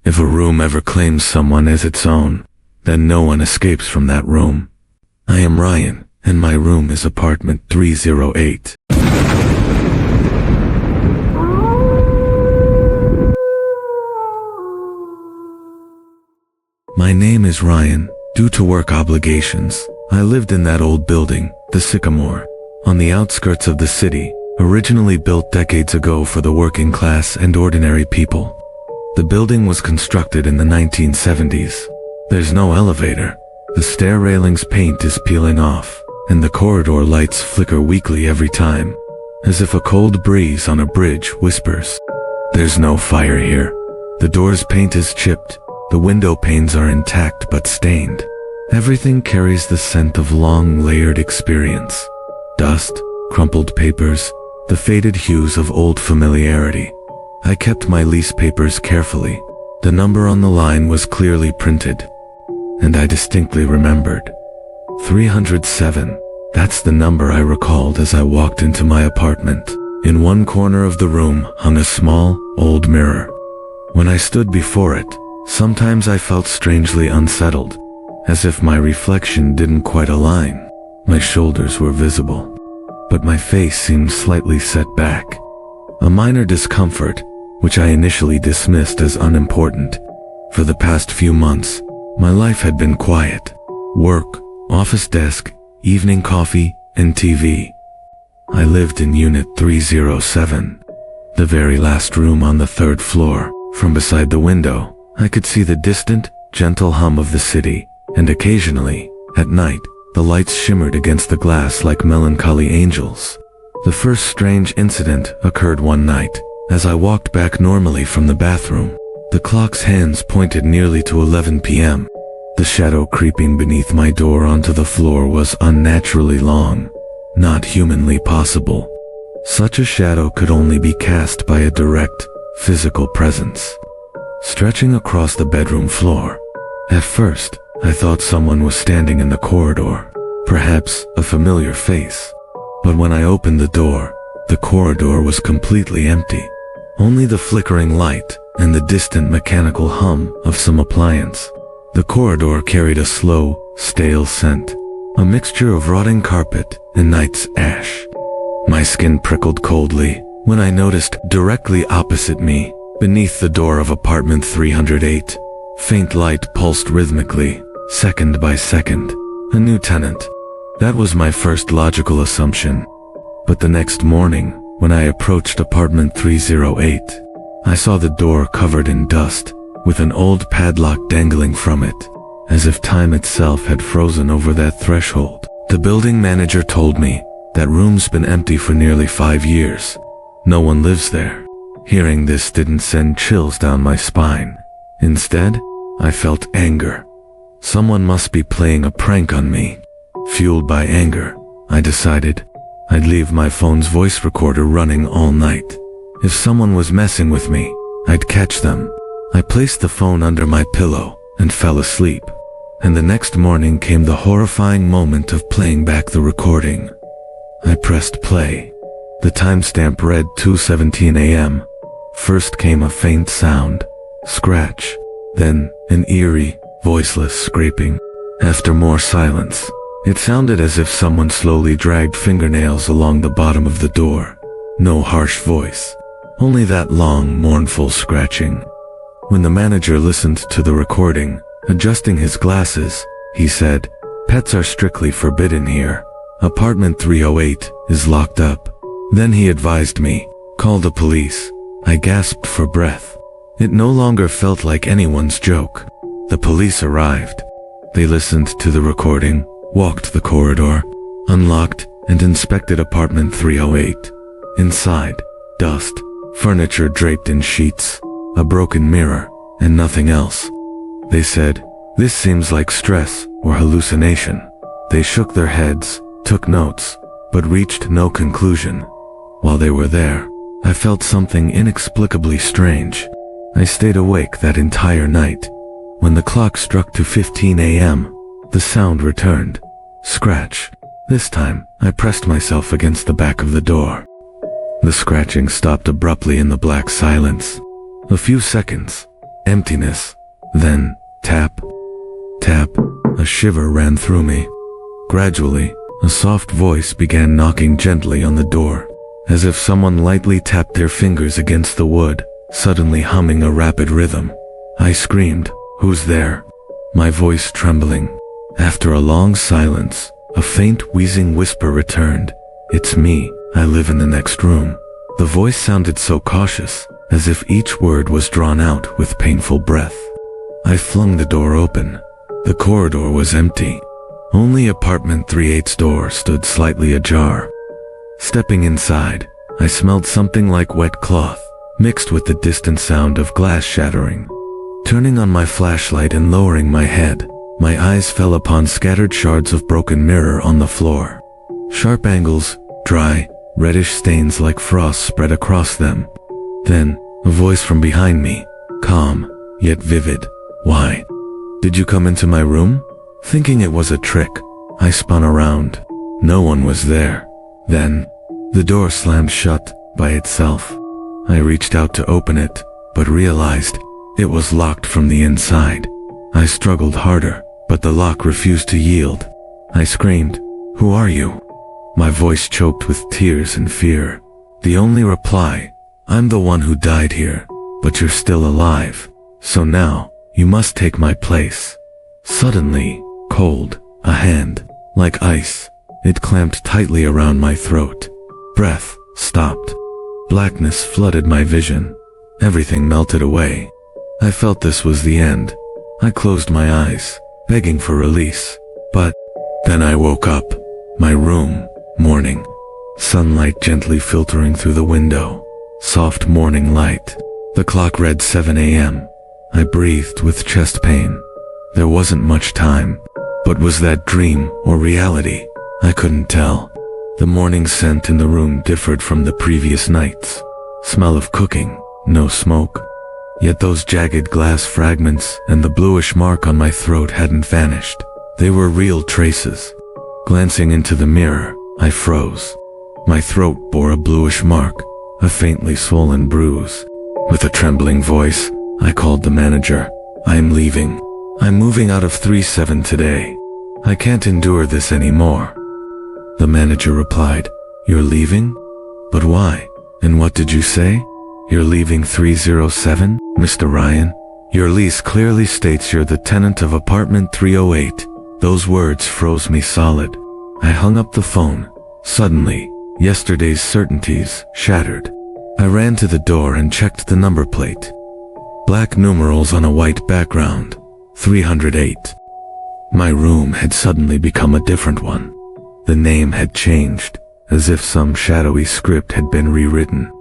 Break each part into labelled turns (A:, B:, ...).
A: If a room ever claims someone as its own, then no one escapes from that room. I am Ryan, and my room is apartment 308. My name is Ryan. Due to work obligations, I lived in that old building, the Sycamore, on the outskirts of the city, originally built decades ago for the working class and ordinary people. The building was constructed in the 1970s. There's no elevator. The stair railing's paint is peeling off, and the corridor lights flicker weakly every time, as if a cold breeze on a bridge whispers. There's no fire here. The door's paint is chipped. The window panes are intact but stained. Everything carries the scent of long layered experience. Dust, crumpled papers, the faded hues of old familiarity. I kept my lease papers carefully. The number on the line was clearly printed, and I distinctly remembered. 307. That's the number I recalled as I walked into my apartment. In one corner of the room hung a small, old mirror. When I stood before it, sometimes I felt strangely unsettled, as if my reflection didn't quite align. My shoulders were visible, but my face seemed slightly set back. A minor discomfort, which I initially dismissed as unimportant. For the past few months, my life had been quiet. Work, office desk, evening coffee, and TV. I lived in Unit 307, the very last room on the third floor. From beside the window, I could see the distant, gentle hum of the city, and occasionally, at night, the lights shimmered against the glass like melancholy angels. The first strange incident occurred one night, as I walked back normally from the bathroom. The clock's hands pointed nearly to 11 p.m. The shadow creeping beneath my door onto the floor was unnaturally long, not humanly possible. Such a shadow could only be cast by a direct, physical presence, stretching across the bedroom floor. At first, I thought someone was standing in the corridor, perhaps a familiar face. But when I opened the door, the corridor was completely empty. Only the flickering light and the distant mechanical hum of some appliance. The corridor carried a slow, stale scent, a mixture of rotting carpet and night's ash. My skin prickled coldly when I noticed directly opposite me, beneath the door of apartment 308, faint light pulsed rhythmically, second by second. A new tenant. That was my first logical assumption. But the next morning, when I approached apartment 308, I saw the door covered in dust, with an old padlock dangling from it, as if time itself had frozen over that threshold. The building manager told me that room's been empty for nearly 5 years. No one lives there. Hearing this didn't send chills down my spine. Instead, I felt anger. Someone must be playing a prank on me. Fueled by anger, I decided I'd leave my phone's voice recorder running all night. If someone was messing with me, I'd catch them. I placed the phone under my pillow and fell asleep. And the next morning came the horrifying moment of playing back the recording. I pressed play. The timestamp read 2:17 a.m. First came a faint sound, scratch, then an eerie, voiceless scraping. After more silence, it sounded as if someone slowly dragged fingernails along the bottom of the door. No harsh voice, only that long, mournful scratching. When the manager listened to the recording, adjusting his glasses, he said, "Pets are strictly forbidden here. Apartment 308 is locked up." Then he advised me, "Call the police." I gasped for breath. It no longer felt like anyone's joke. The police arrived. They listened to the recording, walked the corridor, unlocked and inspected apartment 308. Inside, dust, furniture draped in sheets, a broken mirror, and nothing else. They said, "This seems like stress or hallucination." They shook their heads, took notes, but reached no conclusion. While they were there, I felt something inexplicably strange. I stayed awake that entire night. When the clock struck 2:15 a.m., the sound returned. Scratch. This time, I pressed myself against the back of the door. The scratching stopped abruptly in the black silence. A few seconds, emptiness. Then, tap, tap, a shiver ran through me. Gradually, a soft voice began knocking gently on the door, as if someone lightly tapped their fingers against the wood, suddenly humming a rapid rhythm. I screamed, "Who's there?" my voice trembling. After a long silence, a faint wheezing whisper returned. "It's me, I live in the next room." The voice sounded so cautious, as if each word was drawn out with painful breath. I flung the door open. The corridor was empty. Only apartment 3/8's door stood slightly ajar. Stepping inside, I smelled something like wet cloth, mixed with the distant sound of glass shattering. Turning on my flashlight and lowering my head, my eyes fell upon scattered shards of broken mirror on the floor. Sharp angles, dry, reddish stains like frost spread across them. Then, a voice from behind me, calm, yet vivid. "Why? Did you come into my room?" Thinking it was a trick, I spun around. No one was there. Then, the door slammed shut by itself. I reached out to open it, but realized it was locked from the inside. I struggled harder, but the lock refused to yield. I screamed, "Who are you?" My voice choked with tears and fear. The only reply, "I'm the one who died here, but you're still alive. So now, you must take my place." Suddenly, cold, a hand, like ice, it clamped tightly around my throat. Breath stopped. Blackness flooded my vision. Everything melted away. I felt this was the end. I closed my eyes, begging for release. But then I woke up. My room, morning. Sunlight gently filtering through the window. Soft morning light. The clock read 7 a.m. I breathed with chest pain. There wasn't much time. But was that dream or reality? I couldn't tell. The morning scent in the room differed from the previous nights. Smell of cooking, no smoke. Yet those jagged glass fragments and the bluish mark on my throat hadn't vanished. They were real traces. Glancing into the mirror, I froze. My throat bore a bluish mark, a faintly swollen bruise. With a trembling voice, I called the manager. "I'm leaving. I'm moving out of 3-7 today. I can't endure this anymore." The manager replied, "You're leaving? But why? And what did you say? You're leaving 307, Mr. Ryan? Your lease clearly states you're the tenant of apartment 308. Those words froze me solid. I hung up the phone. Suddenly, yesterday's certainties shattered. I ran to the door and checked the number plate. Black numerals on a white background. 308. My room had suddenly become a different one. The name had changed, as if some shadowy script had been rewritten.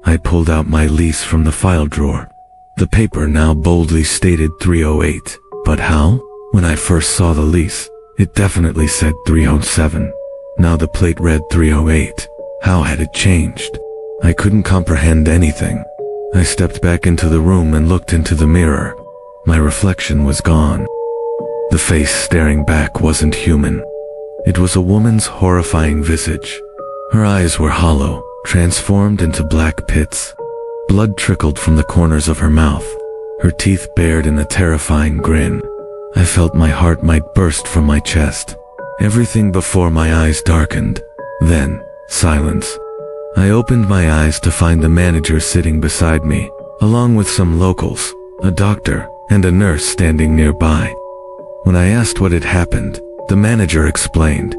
A: I pulled out my lease from the file drawer. The paper now boldly stated 308, but how? When I first saw the lease, it definitely said 307. Now the plate read 308. How had it changed? I couldn't comprehend anything. I stepped back into the room and looked into the mirror. My reflection was gone. The face staring back wasn't human. It was a woman's horrifying visage. Her eyes were hollow, transformed into black pits. Blood trickled from the corners of her mouth, her teeth bared in a terrifying grin. I felt my heart might burst from my chest. Everything before my eyes darkened. Then, silence. I opened my eyes to find the manager sitting beside me, along with some locals, a doctor, and a nurse standing nearby. When I asked what had happened, the manager explained.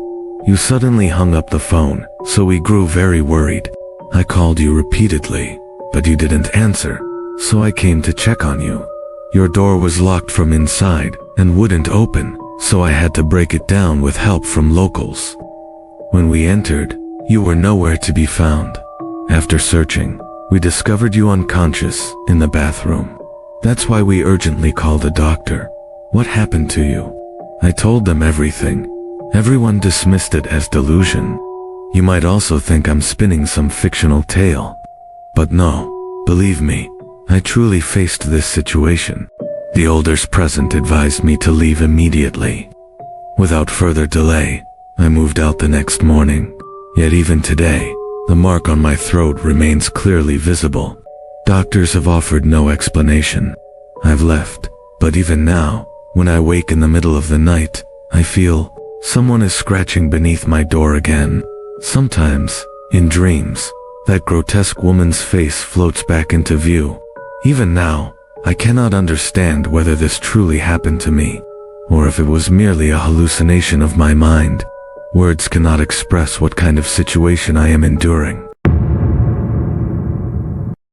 A: "You suddenly hung up the phone, so we grew very worried. I called you repeatedly, but you didn't answer, so I came to check on you. Your door was locked from inside and wouldn't open, so I had to break it down with help from locals. When we entered, you were nowhere to be found. After searching, we discovered you unconscious in the bathroom. That's why we urgently called a doctor. What happened to you?" I told them everything. Everyone dismissed it as delusion. You might also think I'm spinning some fictional tale. But no, believe me, I truly faced this situation. The elders present advised me to leave immediately. Without further delay, I moved out the next morning. Yet even today, the mark on my throat remains clearly visible. Doctors have offered no explanation. I've left. But even now, when I wake in the middle of the night, I feel someone is scratching beneath my door again. Sometimes, in dreams, that grotesque woman's face floats back into view. Even now, I cannot understand whether this truly happened to me, or if it was merely a hallucination of my mind. Words cannot express what kind of situation I am enduring.